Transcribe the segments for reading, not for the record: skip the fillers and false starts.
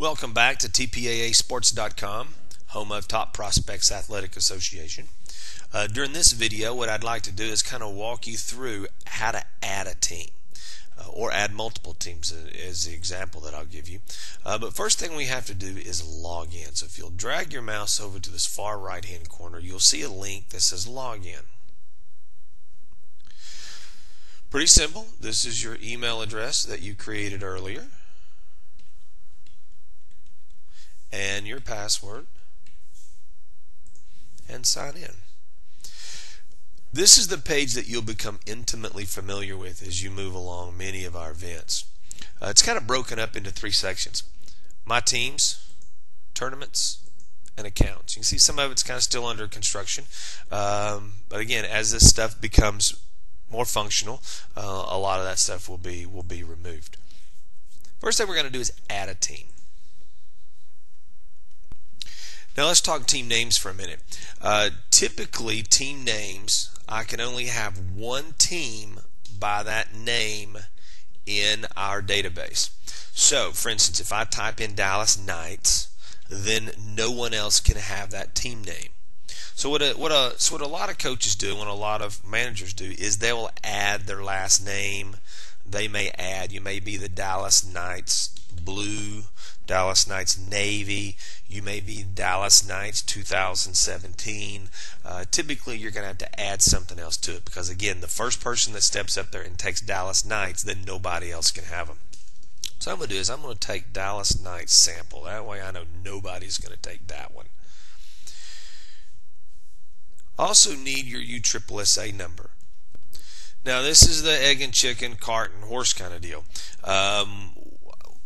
Welcome back to TPAAsports.com, home of Top Prospects Athletic Association. During this video, what I'd like to do is kind of walk you through how to add a team or add multiple teams as the example that I'll give you. But first thing we have to do is log in. So if you'll drag your mouse over to this far right hand corner, you'll see a link that says login. Pretty simple. This is your email address that you created earlier and your password, and sign in. This is the page that you'll become intimately familiar with as you move along many of our events. It's kind of broken up into three sections: my teams, tournaments, and accounts. You can see some of it's kind of still under construction, but again, as this stuff becomes more functional, a lot of that stuff will be removed. First thing we're going to do is add a team. Now let's talk team names for a minute. Typically, team names, I can only have one team by that name in our database. So, for instance, if I type in Dallas Knights, then no one else can have that team name. So what a lot of coaches do, what a lot of managers do, is they will add their last name. They may add, you may be the Dallas Knights Blue, Dallas Knights Navy, you may be Dallas Knights 2017. Typically you're going to have to add something else to it, because again, the first person that steps up there and takes Dallas Knights, then nobody else can have them. So what I'm going to do is I'm going to take Dallas Knights sample. That way I know nobody's going to take that one. Also need your USSSA number. Now this is the egg and chicken, cart and horse kind of deal.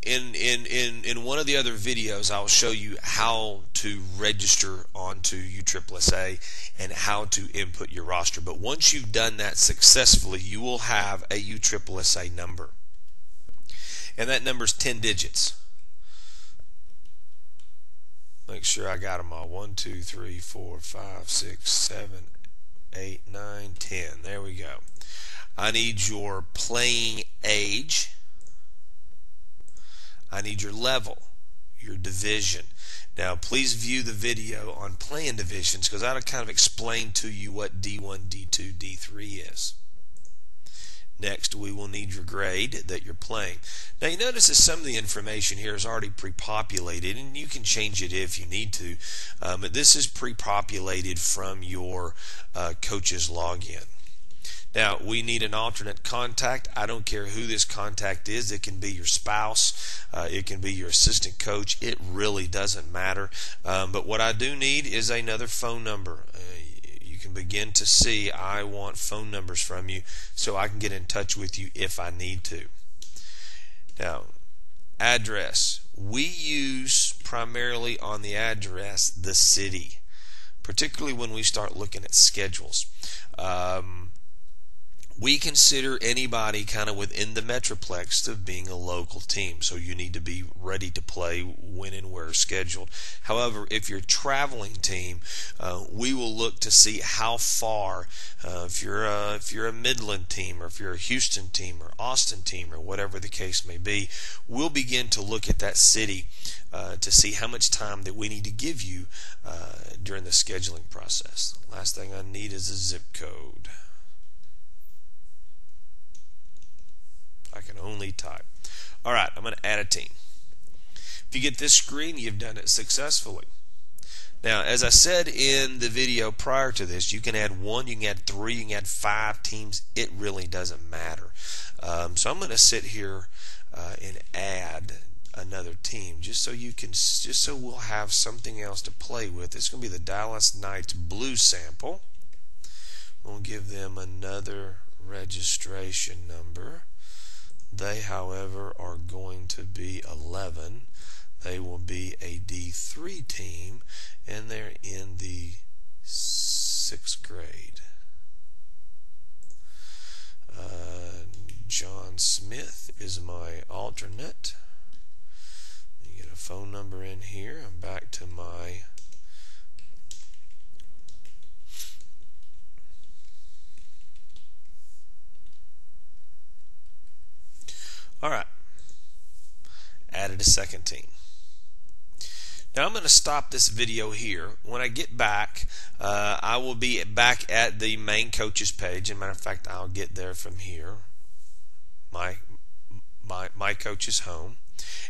In one of the other videos, I'll show you how to register onto USSSA and how to input your roster. But once you've done that successfully, you will have a USSSA number, and that number is 10 digits. Make sure I got them all. 1, 2, 3, 4, 5, 6, 7, 8, 9, 10. There we go. I need your playing age. I need your level, your division. Now, please view the video on playing divisions, because that'll kind of explain to you what D1, D2, D3 is. Next, we will need your grade that you're playing. Now, you notice that some of the information here is already pre-populated, and you can change it if you need to. But this is pre-populated from your coach's login. Now, we need an alternate contact. I don't care who this contact is. It can be your spouse. It can be your assistant coach. It really doesn't matter. But what I do need is another phone number. You can begin to see I want phone numbers from you so I can get in touch with you if I need to. Now, address. We use primarily on the address the city, particularly when we start looking at schedules. We consider anybody kind of within the Metroplex of being a local team, so you need to be ready to play when and where scheduled. However, if you're a traveling team, we will look to see how far. If you're a Midland team, or if you're a Houston team, or Austin team, or whatever the case may be, we'll begin to look at that city to see how much time that we need to give you during the scheduling process. Last thing I need is a zip code. I can only type. Alright, I'm going to add a team. If you get this screen, you've done it successfully. Now, as I said in the video prior to this, you can add 1, you can add 3, you can add 5 teams. It really doesn't matter. So I'm going to sit here and add another team just so we'll have something else to play with. It's going to be the Dallas Knights Blue sample. We'll give them another registration number. They, however, are going to be 11. They will be a D3 team, and they're in the 6th grade. John Smith is my alternate. Let me get a phone number in here. I'm back to my Alright, added a second team. Now I'm going to stop this video here. When I get back, I will be back at the main coaches page. As a matter of fact, I'll get there from here. My coaches home.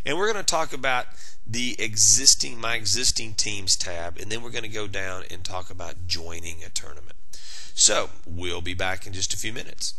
And we're going to talk about my existing teams tab, and then we're going to go down and talk about joining a tournament. So we'll be back in just a few minutes.